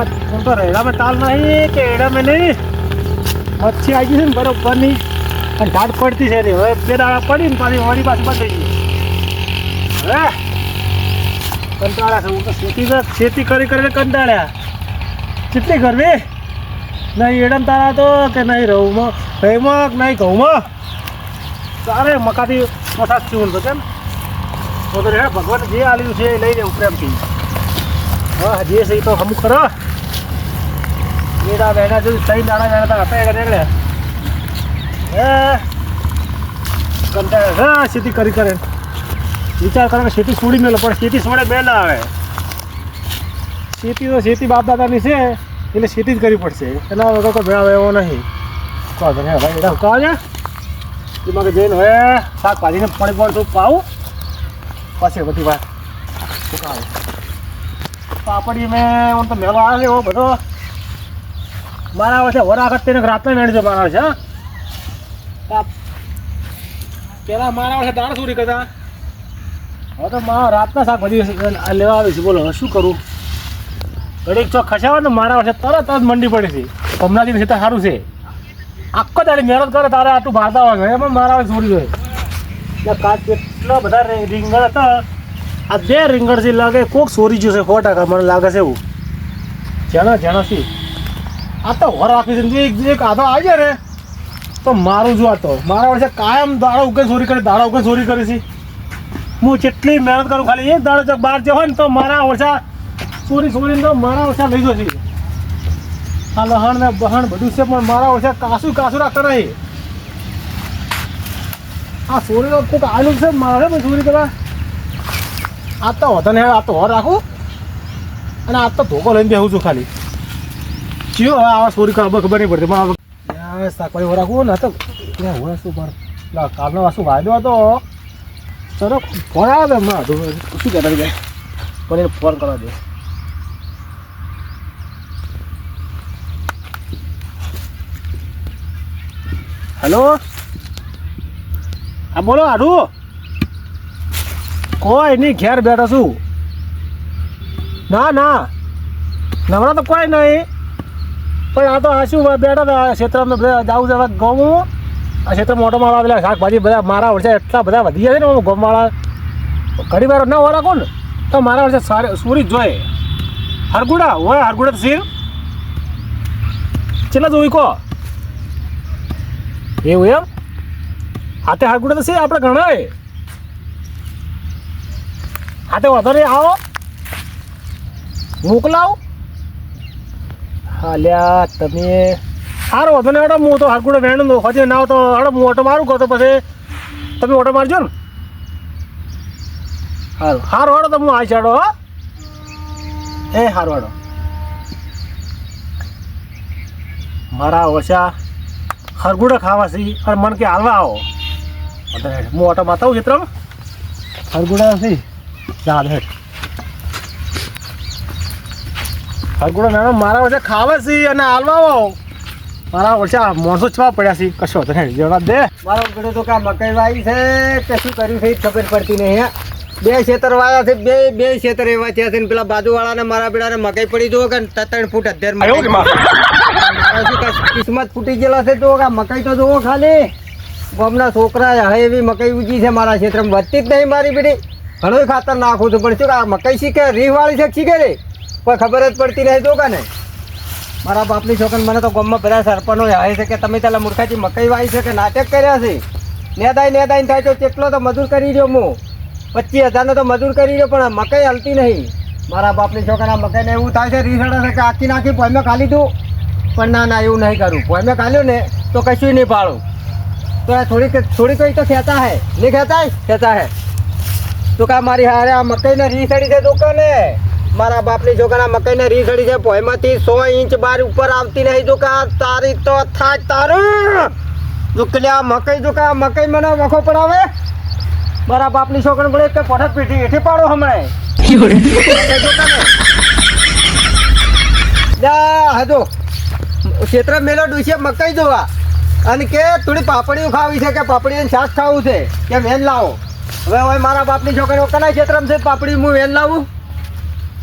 तुम तो रेड़ा में ताल नहीं कि एड़ा में नहीं मच्छी आई गई बरोबर नहीं અને ઘાટ પડતી છે હવે બે દાડા પડી ને પાછી વળી પાછી બંધ થઈ ગઈ હવે કંટાળ્યા છે હું તો ખેતી કરી કરીને કંટાળ્યા કેટલી ગરમી નહીં એડમ તારા તો કે નહીં રહુંમાં રહીમાં કે નહીં ઘઉંમાં તારે મકાથી મસાજ થયું તો કેમ તો રે ભગવાન જે આલ્યું છે એ લઈ લેવું પ્રેમથી હા જે છે એ તો હમું ખરો એડા બેડા જો સહી દાડા બેડા હતા નીકળ્યા કંટાળે હા ખેતી કરી કરે વિચાર કરે કે ખેતી છોડી મેલો પણ ખેતી છોડે બે ના આવે ખેતી તો ખેતી બાપ દાદાની છે એટલે ખેતી જ કરવી પડશે એના વગર કોઈ ભેળા એવો નહીં કહો ને ભાઈ એડા કહો ને એમાં જઈને હવે શાકભાજીને પાણી પણ તો પાવું પછી બધી વાત સુકાવે પાપડી મેં હું તો મેળો આવે એવો બધો મારા આવે છે વરા વખત તેને રાતના મેળજો મારા છે પેલા મારા વર્ષે દાળ ચોરી કરતા હવે તો મારા રાતના શાકભાજી લેવા આવી છે બોલો શું કરું ઘડીક ચોક ખસાવે ને મારા વર્ષે તરત જ મંડી પડી છે હમણાંથી છે તો સારું છે આખો તારી મહેનત કરે તારે આટલું ભાતા હોય એમાં મારા વર્ષે ચોરી જોઈએ એટલે કાચ કેટલા બધા રીંગણ હતા આ બે રીંગણથી લાગે કોક ચોરી જશે 100% મને લાગે છે એવું જેનાથી આ તો વર રાખી છે એક આધો આવી જાય ને તો મારું જો હતો મારા વર્ષે કાયમ દાડા ઉગે ચોરી કરી દાડા ઉગે ચોરી કરી છે હું જેટલી મહેનત કરું ખાલી એક દાડો જો બહાર જવાય ને તો મારા વર્ષા ચોરીને તો મારા વર્ષા લઈ જશે આ લહણ ને બહણ બધું છે પણ મારા વર્ષે કાસું રાખતા નહીં આ ચોરીનો કોઈક આવેલું છે મારે પણ ચોરી કરવા આ તો હતો ને આ તો હોર રાખું અને આ તો ધોકો લઈને બેહું છું ખાલી ચિયો હવે આવા ચોરી ખબર નહીં પડતી મારા શાકભાજી રાખવું ને તો હોય શું પણ કાલનો શું વાયદો હતો ચલો ફોન આવે શું કહેતા જાય પણ એને ફોન કરવા દે હેલો હા બોલો આડું કોઈ નહીં ઘેર બેઠો છું ના નવરા તો કોઈ નહીં પણ આ તો આ શું બેઠા હતા ક્ષેત્રમાં જવું છે ઘઉં આ ક્ષેત્રમાં મોટો માળા પેલા શાકભાજી બધા મારા વર્ષે એટલા બધા વધી જાય ને ગોમાળા ઘણી વાર ના રાખો ને તો મારા વર્ષે સુરી જ જોઈએ હરગુડા હોય હરગુડા સીર ચેલા જોઈ કહો એવું એમ હાથે હરગુડા તો છે આપણે ઘણા હાથે વધો નહીં આવો મોકલાવો હાલ્યા તમે સારો હતો ને હું તો હરકુડો વેણ હજી ના તો હડો હું ઓટો મારું કહો તો પછી તમે ઓટો મારજો ને સારું સારું હડો તો હું આવી ચાડો હા એ સારું હડો મારા ઓછા હરગુડા ખાવા છે અને મને કે હાલવા આવો હું ઓટો મારતા આવું ચિત્રમાં હરગુડા છે ચાલ હેઠ હરગુડો નાનો મારા વર્ષે ખાવે છે અને હાલવા મારા વર્ષે માણસો છવા પડ્યા છે કશો હતો ને જવા દે મારો ગળો તો કા મકાઈ વાવી છે કે શું કર્યું છે ખબર પડતી નહીં બે ખેતર વાયા છે બે ખેતર એવા થયા છે ને પેલા બાજુવાળાને મારા બેડાને મકાઈ પડી જો કે 3 ફૂટ અધેર કિસ્મત ફૂટી ગયેલા છે તો મકાઈ તો જોવો ખાલી ગામના છોકરા હવે એવી મકાઈ ઉગી છે મારા ક્ષેત્રમાં વધતી જ નહીં મારી બેટી ઘણું ખાતર નાખું છું પણ શું આ મકાઈ શીખે રીહ વાળી છે શીખે રે કોઈ ખબર જ પડતી નહીં તો કે ને મારા બાપની છોકરા મને તો ગામમાં બધા સરપંચો આવે છે કે તમે પેલા મૂર્ખાજી મકાઈ વાવી છે કે નાટક કર્યા છે નેદાઈ થાય તો કેટલો તો મજૂર કરી રહ્યો હું 25,000 તો મજૂર કરી રહ્યો પણ મકાઈ હલતી નહીં મારા બાપની છોકરા મકાઈને એવું થાય છે રીસડા છે કે આખી પોઈમે ખાલી તું પણ ના એવું નહીં કરું પોઈમે ખાલ્યો ને તો કશું નહીં પાડું તો થોડી કોઈ તો ખેતા હે નહીં ખેતા હે તો કા મારી હારે આ મકાઈને રીસડી છે તો ને મારા બાપની છોકરા મકાઈને રીસડી છે પોઈમાંથી 100 ઇંચ બાર ઉપર આવતી નહીં તો કા તારી તો થાય તારું જો કે આ મકાઈ મને વખો પડાવે મારા બાપની છોકરા બોલે કે પઠત પીઠી એઠી પાડો હમણાં હજો ક્ષેત્ર મેલો ડૂસે મકાઈ જોવા અને કે થોડી પાપડીઓ ખાવી છે કે પાપડીને છાશ ખાવું છે કે વેન લાવો હવે મારા બાપની છોકરીઓ કના ક્ષેત્રમાં છે પાપડી હું વેન લાવું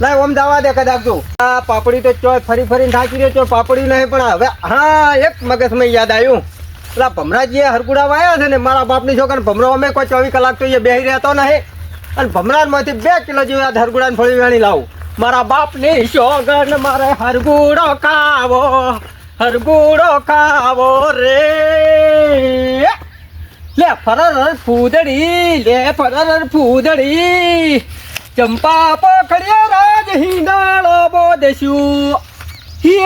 લાય ઓમ જવા દે કદાચ જો આ પાપડી તો ચોય ફરી ફરીને થાકી રહ્યો છો પાપડી નહીં પણ હવે હા એક મગજમાં યાદ આવ્યું પેલા ભમરાજીએ હરકુડા વાયા છે ને મારા બાપની છોકરાને ભમરો અમે કોઈ 24 કલાક તો એ બેહી રહેતો નહીં અને ભમરામાંથી 2 કિલો જેવા હરગુડાને ફળી વેણી લાવું મારા બાપની છોકરાને મારે હરગુડો ખાવો રે લે ફરર ફૂદડી ચંપા પકડ્યા રાજ હિંડાળો બોદેશું હવે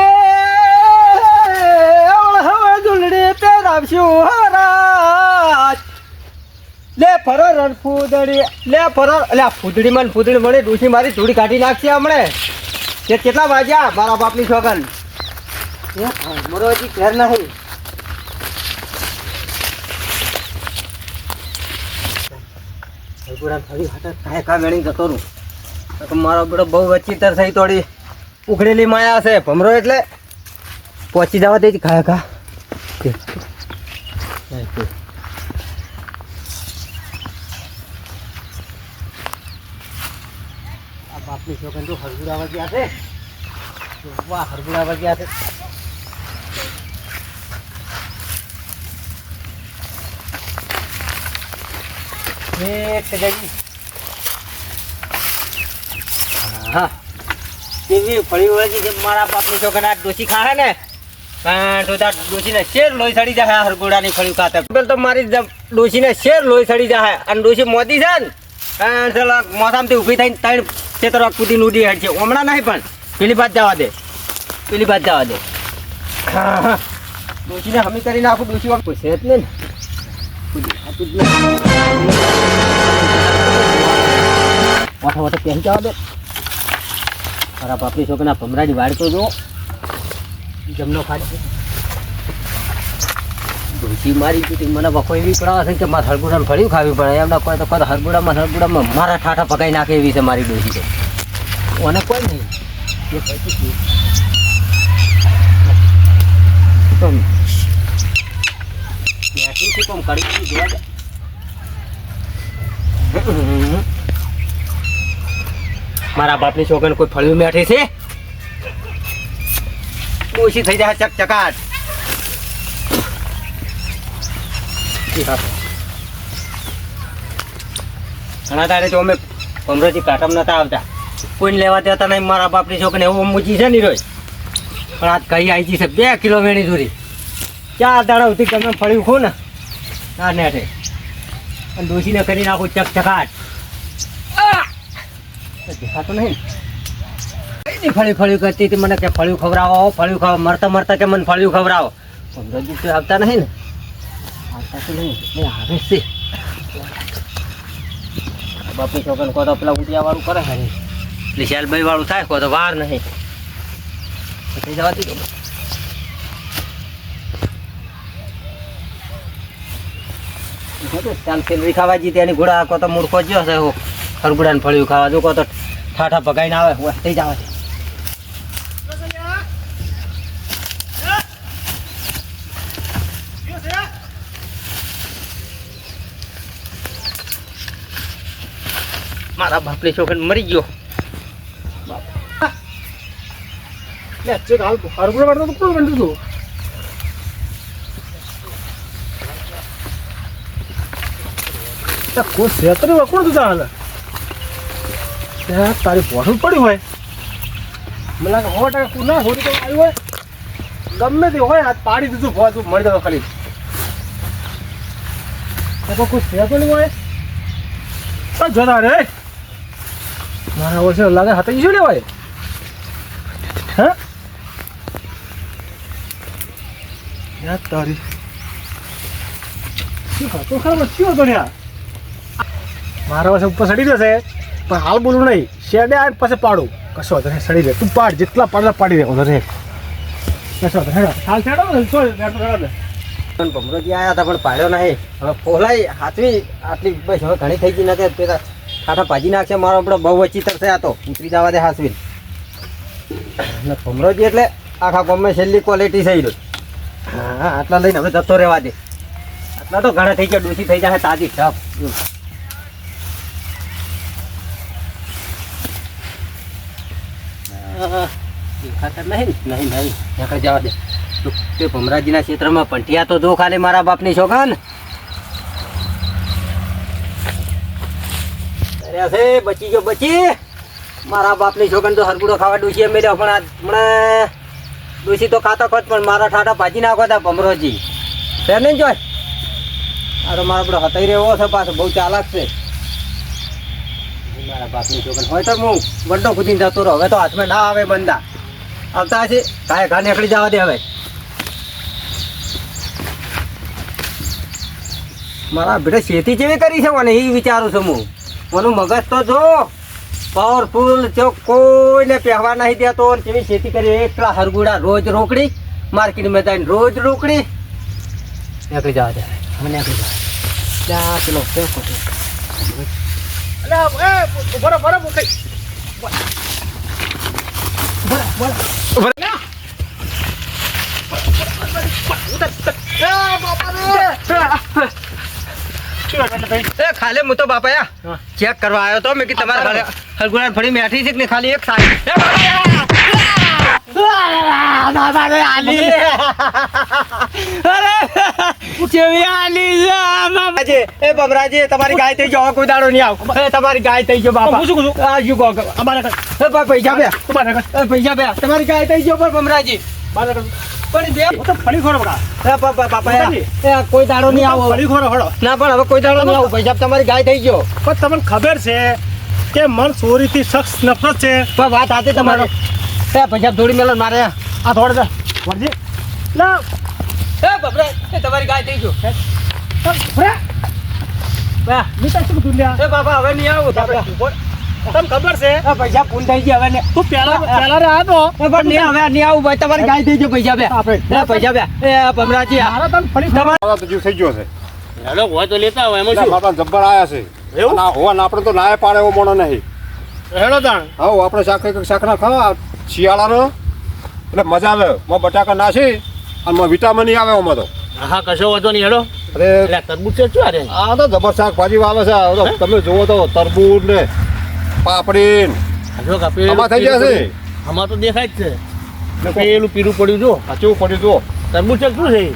દુલડે પહેરાવશું હરાજ લે ફરર ફૂદડી લે ફરર એટલે ફૂદડી માં ફૂદડી મળે ડૂસી મારી ધૂળી કાઢી નાખશે હમણે તે કેટલા વાગ્યા મારા બાપની છોકન મારો હજી ઘેર નહીં મારો બેડો બહુ વચ્ચીતર થઈ તોડી ઉઘડેલી માયા છે ભમરો એટલે પહોંચી જવા દે ખાય ખા આ બાપની છોકરી તો હરગુડા વાગ્યા છે વાહ હરગુડા વાગ્યા છે હા એવી ફળી વળગી છે મારા બાપની છોકરા ડોસી ખાહે ને તો ડોસીને શેર લોહી સડી જાય હરગોડાની ફળી ખાતર પેલ તો મારી ડોસીને શેર લોહી સડી જાય અને ડોસી મોદી છે ને મોસામથી ઊભી થઈને 3 ખેતરો કૂદીને ઉડી હેડ છે હમણાં નહીં પણ પેલી બાદ જવા દે ડોસીને હમી કરી નાખું ડોસી કોઈ છે જ નહીં વાઠો પહેરી જવા દે મારા બાપની છોકરા ભમરાની વાડ તો જો જમનો ખાડી ડોસી મારી દીધી મને વખો એવી પડાવે છે કે મારે હરગુડામાં ફળ્યું ખાવી પડે એમના કોઈ તો કોઈ હરગુડામાં મારા ઠાઠા પકાઈ નાખે એવી છે મારી ડોસી તો ઓને કોઈ નહીં એ પછી કોમ કરી જોવા દે મારા બાપની છોકરીને કોઈ ફળ્યું મેઠી છે ઓછી થઈ જાય ચકચકાટ ઘણા તારે તો અમે ભમરોજી કાટમ નતા આવતા કોઈને લેવા દેતા નહીં મારા બાપની છોકરીને એવું મૂજી છે ને રોજ પણ આજ કઈ આવી છે 2 કિલો વેણી દૂરી 4 દાડા સુધી તમે ફળ્યું ખો ને ના નેઠે અને ડોસીને કરી નાખું ચકચકાટ દેખાતું નહીં કઈ ફળ્યું કરતી હતી મને કે ફળ્યું ખવડાવો મરતા કે મને ફળ્યું ખવડાવો ભમરોજી તો આવતા નહીં ને આવતા તો નહીં આવે છે બાપની છોકરાને કહો તો પેલા ઉટિયા વાળું કરે છે એટલે શાલભાઈ વાળું થાય કહો તો વાર નહીં થઈ જવાતી તો ચાલ સેલરી ખાવા જઈએ એની ઘોડા કો તો મૂર્ખો જ્યો છે હરગુડાને ફળ્યું ખાવા જો કો તો ઠાઠા પગાઈને આવે થઈ જવા છે મારા બાપની છોકરી મરી ગયો હરગુડા માટે તો કોણ બનતું હતું કોઈ સેતરી વખોડ તું ચાલે ત્યાં તારી પોઠું પડ્યું હોય મને લાગે 100% ના થોડી તો આવ્યું હોય ગમે તે હોય આ પાડી દીધું ભો તું મળી જતો ખાલી કોઈ સેતો નહીં હોય જોતા રે મારા વર્ષે લાગે હાથે શું લેવાય હા યાર તારી શું ખાતો ખરાબ શું હતો ને મારા પાસે ઉપર સડી જશે પણ હાલ બોલું નહીં શેડે આ પાસે પાડું કશો વાંધો નહીં સડી જાય તું પાડ જેટલા પાડલા પાડી દે વાંધો નહીં કશો વાંધો હેડો હાલ છેડો ને ભમરોજી આવ્યા હતા પણ પાડ્યો નહીં હવે ફોલાઈ હાથવી આટલી બસ હવે ઘણી થઈ ગઈ નથી પેલા ઠાઠા ભાજી નાખશે મારો આપણો બહુ વચીતર છે આ તો ઉતરી જવા દે હાથવી ભમરોજી એટલે આખા ગામમાં છેલ્લી ક્વોલિટી થઈ રહ્યું હા આટલા લઈને હવે જતો રહેવા દે આટલા તો ઘણા થઈ ગયા ડૂસી થઈ જાય તાજી ટપ ખાતર નહીં નીકળી જવા દે તું તે ભમરાજીના ક્ષેત્રમાં પંટિયા તો જો ખાલી મારા બાપની છોકરા ને અરે છે બચી ગયો બચી મારા બાપની છોકરાને તો હરગુડો ખાવા ડૂસી મેલ્યો પણ આ હમણાં ડૂસી તો ખાતો ખોત પણ મારા ઠાઠા ભાજી નાખો હતા ભમરોજી છે નહીં જોય આ તો મારો બધો હતાઈ રહ્યો છે પાછો બહુ ચાલાક છે મારા બાપની છોકરાને હોય તો હું ગંડો ખુદીને જતો રહો હવે તો હાથમાં ના આવે બંદા આવતા છે કાંઈ ઘા નીકળી જવા દે હવે મારા બેટા ખેતી જેવી કરી છે મને એ વિચારું છું હું મને મગજ તો જો પાવરફુલ જો કોઈને પહેવા નહીં દેતો કેવી ખેતી કરી એકલા હરગુડા રોજ રોકડી માર્કેટમાં જઈને રોજ રોકડી નીકળી જવા દે હવે નીકળી જવા પેલો ખાલી હું તો બાપા ચેક કરવા આવ્યો તો મેં કે તમારા ઘરે હરગુડા ફરી મેઠી છે કે નહીં ખાલી એક સાડી એ બબરાજી તમારી ગાય થઈ ગયો કોઈ દાડો નહીં આવ તમારી ગાય થઈ ગયો બાપા પૈસા બે પૈસા બે તમારી ગાય થઈ ગયો પણ બમરાજી પણ બે તો ફળી ખોરો બાપા કોઈ દાડો નહીં આવો ફળી ખોરો હળો ના પણ હવે કોઈ દાડો નહીં આવું પૈસા તમારી ગાય થઈ ગયો પણ તમને ખબર છે કે મન ચોરીથી શખ્સ નફરત છે પણ વાત સાચી તમારે પૈસા થોડી મેલો મારે આ થોડે વળજી લા બબરા તમારી ગાય થઈ ગયો મિત્ર શું તું બાપા હવે નહીં આવું તમને ખબર છે પૈસા ફૂલ થઈ ગયા હવે તું પેલા રે હતો પણ નહીં હવે નહીં આવું ભાઈ તમારી ગાય થઈ ગયો પૈસા બે પૈસા બે બમરાજી મારા તને ફળી તમારા તો જીવ થઈ ગયો છે હેલો હોય તો લેતા હોય એમાં એટલે બાપા જબ્બર આયા છે એવું? અને આ હોવાને આપણે તો નાય પાડે એવો મોણો નહીં હેલો તાણ હા આપણે શાક ના ખાવા શિયાળાનો એટલે મજા આવે માં બટાકા નાસી અને માં વિટામિન આવે એમાં તો હા કશો વાંધો નહીં હેલો અરે એટલે તરબૂચ છે શું અરે આ તો જબર શાકભાજી આવે છે આ તો તમે જુઓ તો તરબૂચ ને પાપડી ને જો આમાં થઈ ગયા છે આમાં તો દેખાય જ છે પેલું પીરું પડ્યું જો આ કેવું પડ્યું જુઓ તરબૂચ છે શું છે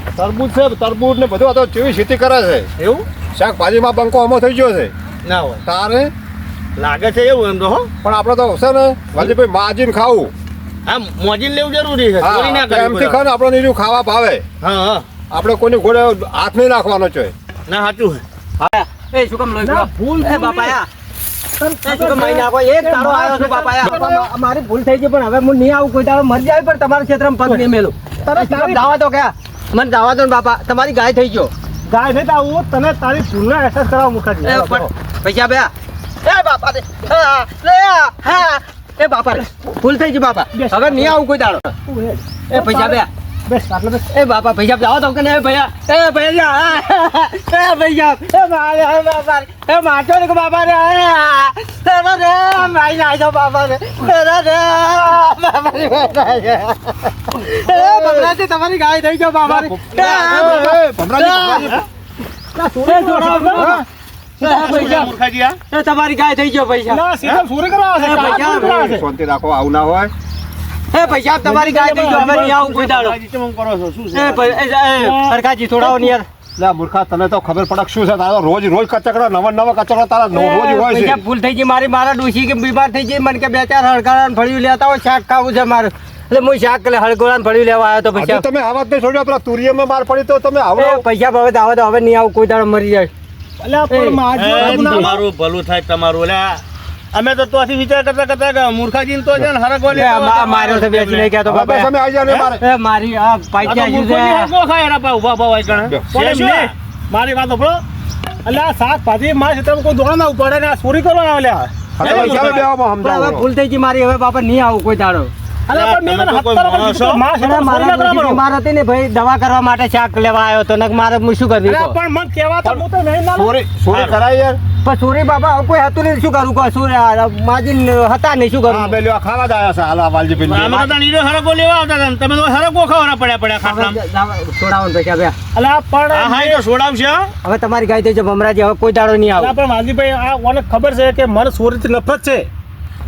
તરબૂચ ને બધું આ તો કેવી ખેતી કરે છે એવું શાકભાજીમાં બંકો આમાં થઈ ગયો છે ના હોય તારે લાગે છે એવું એમ તો હો પણ આપણે તો છે ને વાલીભાઈ માજીને ખાવું હા મોજીને લેવું જરૂરી છે ચોરી ના હા કરવી એમથી બધા. ખાને આપણે નીરું ખાવા ભાવે હા હા આપણે કોઈની ઘોડે હાથ નહીં નાખવાનો છે ના સાચું એ શું કામ લોહી ના, ભૂલ એ બાપાયા મારી ભૂલ થઈ ગઈ પણ હવે હું નહીં આવું કોઈ દાડો મરી જાય પણ તમારા ક્ષેત્રમાં પગ નહીં મેલું દાવા તો ક્યાં મને દાવા દો ને બાપા તમારી ગાય થઈ ગયો ગાય નહીં તો આવું તને તારી ભૂલનો અહેસાસ કરાવવા મુખાજી પૈસા બે એ બાપા રે એ બાપા રે ભૂલ થઈ ગઈ બાપા હવે નહીં આવું કોઈ દાડો એ પૈસા બે બેસ આટલે બેસ એ બાપા પૈસા જાઓ તો કે નહીં ભૈયા એ ભૈયા એ ભૈયા એ મારે બાપા એ મારતો ને બાપા રે રે મારી નાખો બાપા રે બાપા રે બબરાજી તમારી ગાય થઈ ગયો બાપા રે મુખાજી આ તમારી ગાય થઈ ગયો પૈસા ના સીધા ચોરી કરવા છે પૈસા શાંતિ રાખો આવું ના હોય એ પૈસા તમારી ગાય થઈ ગયો હવે નહીં આવું કોઈ દાડો મુખાજી કેમ કરો છો શું એ સરકારજી થોડાઓ ની યાર લે મૂર્ખા તને તો ખબર પડક શું છે તારો રોજ કચકડા નવા કચકડા તારા રોજ હોય છે પૈસા ભૂલ થઈ ગઈ મારા ડોશી કે બીમાર થઈ ગઈ મને કે બે ચાર હળગાળા ફળ્યું લેતા હોય શાક ખાવું છે મારે એટલે હું શાક હળગોળા ફળ્યું લેવા આવ્યો તો હજુ પૈસા તમે આવાજ નહીં છોડ્યો પેલા તુરિયામાં માર પડી તો તમે આવો પૈસા ભાવે તો આવે તો હવે નહીં આવું કોઈ દાડો મરી જાય અલ્યા પણ માજી તમારું ભલું થાય તમારું અલ્યા અમે તો તોથી વિચાર કરતા કે મૂર્ખાજીને તો છે ને હરગવા લેતા માર્યો છે બેસી નહીં કહેતો બાપા બાપા તમે આવી જાવ ને મારે એ મારી આ પૈસા શું છે મારી વાત સાંભળો અલ્યા શાકભાજી મારા ક્ષેત્રમાં કોઈ દોડા ના ઉપાડે ને આ ચોરી કરવા આવ્યા હવે પૈસા બે આવો પણ હવે સમજાવો ભૂલ થઈ ગઈ મારી હવે બાપા નહીં આવું કોઈ દાડો અલ્યા પણ મેં તને હપ્તા રૂપિયા કીધું, મારા ક્ષેત્રમાં ચોરી ના કરવા બરો. બીમાર હતી ને ભાઈ દવા કરવા માટે શાક લેવા આવ્યો તો નક મારે હું શું કરવી અલ્યા પણ મને કહેવા તો હું તો નહીં ના લઉં. ચોરી કરાય યાર પણ સુરી બાબા હવે કોઈ હતું નહીં શું કરું કહો સુરી માજી હતા નહીં શું હા કરું બે લ્યો ખાવા જ આયા છે હાલા વાલજી પેલી અમે તો તાણ હીરો હરગો લેવા આવતા હતા ને તમે તો હરગો ખાવાના પડ્યા ખાટલામાં. છોડાવો ને પૈસા બે અલ્યા પણ હા એ તો સોડાવશે હો. હવે તમારી ગાય થઈ છે ભમરાજી હવે કોઈ દાડો નહીં અલ્યા આવે પણ વાલજીભાઈ આ મને ખબર છે કે મને ચોરીથી નફરત છે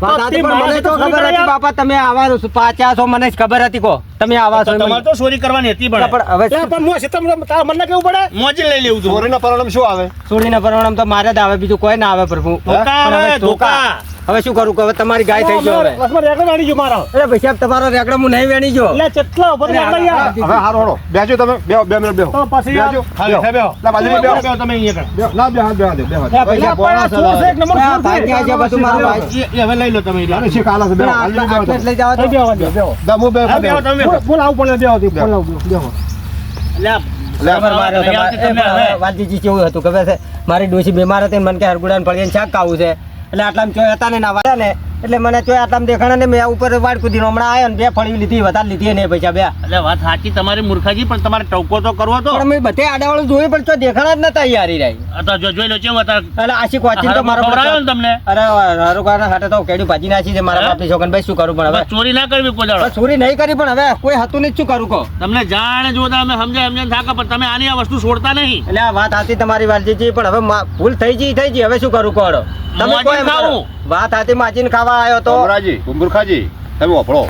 વાત સાચી, પણ મારા મને તો ચોરી ખબર કરે હતી યાર. બાપા તમે આવા છો, પાછા છો, મને જ ખબર હતી કો તમે આવા છો. તમારે તો ચોરી કરવાની હતી પણ પણ હવે એટલે પણ હું ક્ષેત્રમાં તારા મને કેવું પડે મોજ લઈ લેવું તું ચોરીના પરિણામ શું આવે છોડીને પરણામ તો મારે જ આવે, બીજું કોઈ ના આવે પ્રભુ. ધોકા પણ હવે આવે, ધોકા. હવે શું કરું કે હવે તમારી ગાય થઈ ગયો હવે. બસમાં રેકડો વાળી ગયો મારો અરે ભાઈ સાહેબ તમારો રેકડો હું નહીં વેણી ગયો. એટલે કેટલા ઉપર રેકડો યાર હવે હારો હારો બેજો તમે બેહો 2 મિનિટ બેહો તો પછી યાર બેહો ખાલી સાહેબ આવો. ના બાજુ બેહો બેહો તમે અહીંયા આગળ. બેહો. ના બેહો બેહો બેહો અરે ભાઈ સાહેબ, પણ આ ચોર છે, એક નંબર આ ચોર છે. ભાઈ ગયા છે બધું મારું ભાઈ. એ હવે લઈ લો તમે આને શીખ આલા છે બેહો હાલી બેહો આટલે જ લઈ જાઓ તો. થઈ ગયો બેહો દા હું બેહો હા, બેહો તમે બેહો. બોલ આવું પડે બેહો થી બોલ આવું બેહો લે ખબર મારે નહીં આવતી તમને હવે. વાલજીજી કેવું હતું ખબર છે, મારી ડોશી બીમાર હતી ને મને કે હરગુડાને ફળીને શાક ખાવું છે, એટલે આટલામાં ચોય હતા ને ના વાળા ને એટલે મને ચોય આટલામાં દેખાણા ને મેં ઉપર વાડ કૂદીને હમણાં આવ્યો ને 2 ફળી લીધી, વધારે લીધી ને પૈસા 2. એટલે વાત સાચી તમારી મૂર્ખાજી, પણ તમારે ટવકો તો કરવો તો પણ મેં બધે આડાવાળું જોયું પણ તો દેખાણા જ નતા યારી રહી. આ તો જોઈ લો કેવું હતા. એટલે આશી વાંચી તો મારો ખવડાવ્યો ને તમને અરે હરુકાના હાટે તો કેડી ભાજી નાખી છે મારા હે? બાપની છોકરાને. ભાઈ શું કરું પણ હવે બસ ચોરી ના કરવી કોઈ દાડો. બસ ચોરી નહીં કરી પણ હવે કોઈ હતું નહીં, શું કરું કહો. તમને જાણે જોતા અમે સમજાય થાકા, પણ તમે આની આ વસ્તુ છોડતા નહીં. એટલે આ વાત સાચી તમારી વાલજીજી, પણ હવે ભૂલ થઈ ગઈ હવે શું કરું કહો. તમે માજીને કોઈ એમ કરો. ખાવું. વાત સાચી, માજીને ખાવા આવ્યો તો અમરાજી ગુંબુરખાજી તમે વાપરો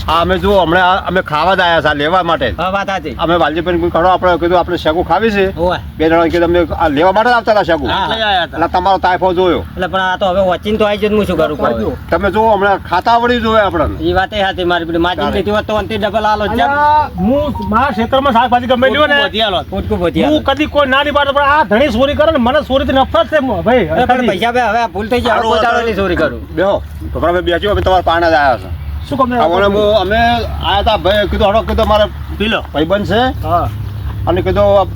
આ અમે જો હમણાં અમે ખાવા જ આવ્યા છે લેવા માટે હા વાત સાચી. અમે વાલજીભાઈ ખડો આપણે કીધું આપણે શેકુ ખાવી છે ઓય. 2 જણા કીધું અમને આ લેવા માટે જ આવતા હતા શેકુ હા. એટલે જ આયા હતા. એટલે તમારો તાયફો જોયો એટલે પણ આ તો હવે વચીને તો આવી જ હું શું કરું કહો. તમે જો હમણાં ખાતા વળી જોયે આપણને એ વાતે સાચી મારી પેલી માજી લીધી હોત તો અંતિ ડબલ આલો જ. અલ્યા, હું મારા ક્ષેત્રમાં શાકભાજી ગમે લ્યો ને બધી હાલો. ફૂટકું ભોતી હું કદી કોઈ ના નિભાડતો પણ આ ધણી ચોરી કરે ને મને ચોરીથી નફરત છે ભાઈ પણ પૈસા બે હવે આ ભૂલ થઈ જાય, હવે કોઈ દાડો નહીં ચોરી કરું. બેહો છોકરા બેસ્યો અમે તમારા પાણા જ આવ્યા છે શું કમ અમે આયા હતા ભાઈ કીધું હડો કીધું મારે પી લો. ભાઈબંધ છે હા અને કીધું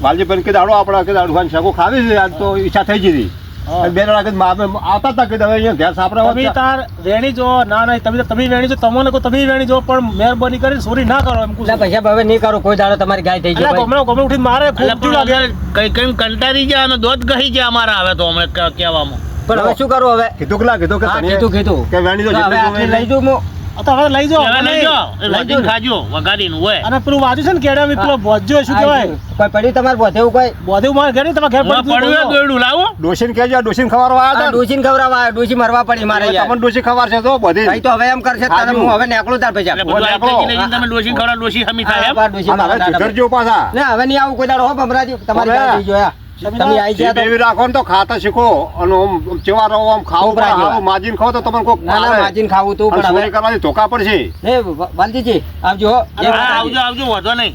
વાલજીભાઈ કીધું હડો આપણે કીધું અડવાન શેકુ ખાવી છે આજ તો ઈચ્છા થઈ ગઈ હતી હા. 2 જણા કીધું આવતા હતા કીધું હવે અહીંયા ઘેર સાપરે તમે તાર વેણી જો ના ના તમે વેણી જો તમને કોઈ તમે વેણી જો પણ મહેરબાની કરીને ચોરી ના કરો એમ એટલે પૈસા હવે નહીં કરું, કોઈ દાડો તમારી ગાય થઈ જાય. ગમે ગમે ઉઠીને મારે એટલે ખૂબ લાગે પણ કઈ કઈ કંટાળી ગયા અને દોધ ગહી ગયા અમારા આવે તો અમે કહેવામાં. પણ હવે શું કરું હવે. કીધું કે કીધું કે હા, તને કીધું. કે વેણી જો હવે જેટલું આટલી જોવે લઈ જાઉં હું. તો હવે લઈ જાઓ હવે લઈ જાઓ. લઈ વાટીને જાઓ. ખાજો વઘારીને હોય. અને પેલું વાજુ છે ને કેડા પેલો ભોજો શું કહેવાય કોઈ પડ્યું તમારે બોધે એવું કોઈ. બોધે મારે ઘરે તમારે ઘેર હું પડ્યું એ દોરડું લાવો. ડોશીને કહેજો ડોશીને ખવારવા આવ્યા આ હતા ડોશીને ખવડાવવા આવ્યા, ડોશી મરવા પડી મારે ને? યાર. તમને ડોશી ખવાર છે તો બધી ભાઈ તો હવે એમ કરશે તારે હું હવે નીકળું તાર પૈસા. એટલે બધું આ બોલો. થઈ ગયું, તમે ડોશી ખવડાવો, ડોશી હમી થાય એમ. આ ડોશી અને હવે મારા દાદા. સુધરજો પાછા ને હવે નહીં આવું કોઈ દાડો હો ભમરાજી, તમારી હવે. ગાય થઈ જોયા. તમે આવી ગયા તો એવી રાખો ને તો ખાતા શીખો અને આમ ચેવા રહો આમ ખાવું છોકરા પડે જેવા. હારું માજીને ખાઓ તો તમને કોક ના ના પાડે. માજીને ખાવું તું અને પણ ચોરી હવે કરવાથી ધોકા પડશે ને વાલજીજી આવજો હો. જય હા, માતાજી. આવજો આવજો વાંધો નહીં.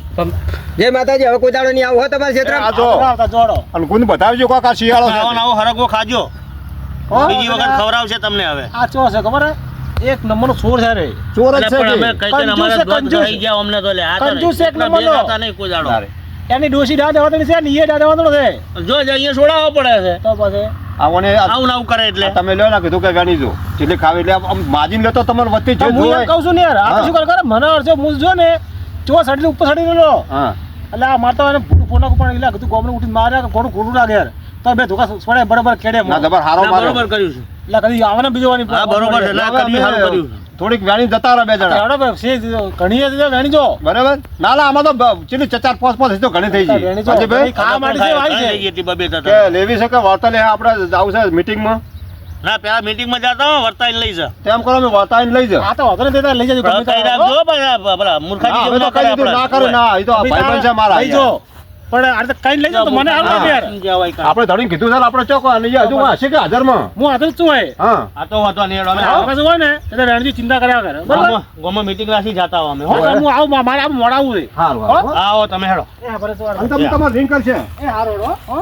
જય માતાજી, હવે કોઈ દાડો નહીં આવું હો તમારા ક્ષેત્રમાં. આ જો આવતા જોડો અને કોઈને બતાવજો કોક આ શિયાળો આવો ને છે આવો હરગવો ખાજો. હો? બીજી વખત ખવડાવશે તમને હવે. આ ચો છે ખબર હે એક નંબરનો ચોર છે રે ચોર જ એટલે છે પણ અમે કે? કઈ કઈ અમારે કંજૂસ છે, દોધ કંજૂસ. ગહી ગયા અમને તો લે આ તો કંજૂસ નહીં. એક નંબરનો. એટલા ભેગા હતા નહીં કોઈ દાડો. તારે. એની ડોશી દાદ આવતી છે ને એ દાદ આવતો છે જો જ અહીંયા છોડાવવો પડે છે. તો પછી આવોને આ આવું ને આવું કરે એટલે તમે લ્યો ને કીધું કે વેણી જો જેટલી ખાવી એટલે આમ માજીને લેતો તમારે વચ્ચે જે હું એમ જોવાય. કહું છું ને યાર આ તો હા. શું કરે મને અડધો હું જો ને ચો સડી ઉપર સડી રહ્યો હા એટલે આ મારતો એને ફોન પણ એટલે કીધું ગોમડે ઉઠીને મારે ઘણું ખોટું લાગે યાર તો બે ધોકા છોડે બરાબર કેડે ના જબર હારો ના, માર્યો. બરોબર કર્યું છે. એટલે કદી આવે ને બીજો વાની હા બરોબર છે. ના હવે કર્યું સારું અમે કર્યું છે. થોડીક વેણી જતા રહો 2 જણા હેડો ભાઈ છે ઘણી વેણી જો બરાબર ના ના આમાં તો ચેટલી 4-5 તો ઘણી થઈ વેણી ગઈ જો ભાઈ ખાવા માટે છે આવી ખાઈ છે ગઈ હતી બબે થતા. કે લેવી છે કે વાર્તા લે આપણે જાવું છે મીટિંગમાં ના પેલા મીટિંગમાં જતા હો, વર્તાઈને લઈ જા. તેમ કરો અમે વાર્તાઈને લઈ જાઓ આ તો વાંધો નથી લઈ જજો ગમે કઈ ત્યાં. રાખજો પણ પેલા મૂર્ખાજી ના, જેવું હવે તો ના કઈ કરે દીધું, ના આપણે. કરે ના એ તો આ તમે ભાઈબંધ છે મારા લઈ જો પણ આ તો કઈ લઈ જાઓ તો મને હાલ યાર સમજાવાય કાંઈ. આપણે ધડીને કીધું છે ને આપણે ચોકો અને એ હજુ હશે કે હાજરમાં હું આતો જ છું હોય હા આ તો વાંધો નહીં, હેડો અમે આવો કશું હોય ને એટલે વેણજી ચિંતા કર્યા કરે બરાબર ગોમાં- ગોમાં મીટિંગ રાખી જતા હો અમે હો. હા, તો હું આવું મારે આવું મોડાવું છે સારું હો? હારું. આવો તમે હેડો. એ ભલે તો અને તમે તમારે રિંગ કરશે એ હારો હો